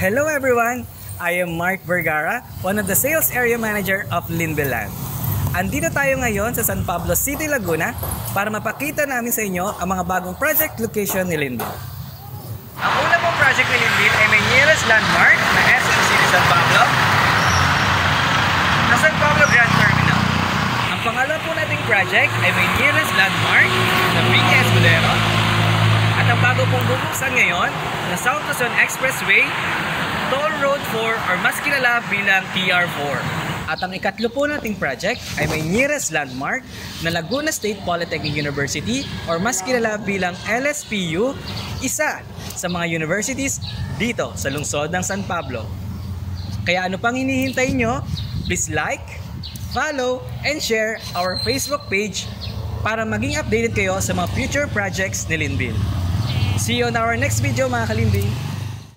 Hello everyone! I am Mark Vergara, one of the sales area manager of Linville Land. Andito tayo ngayon sa San Pablo City, Laguna para mapakita namin sa inyo ang mga bagong project location ni Linville. Ang una pong project ni Linville ay may nearest landmark na SM City San Pablo na San Pablo Grand Terminal. Ang pangalawa po nating project ay may nearest landmark na Piña Escudero. At ang bago pong bubuksan ngayon na South Luzon Expressway, Toll Road 4 or mas kilala bilang TR4. At ang ikatlo po nating project ay may nearest landmark na Laguna State Polytechnic University or mas kilala bilang LSPU, isa sa mga universities dito sa lungsod ng San Pablo. Kaya ano pang hinihintay nyo? Please like, follow, and share our Facebook page para maging updated kayo sa mga future projects ni Linville. See you on our next video mga ka-Linville!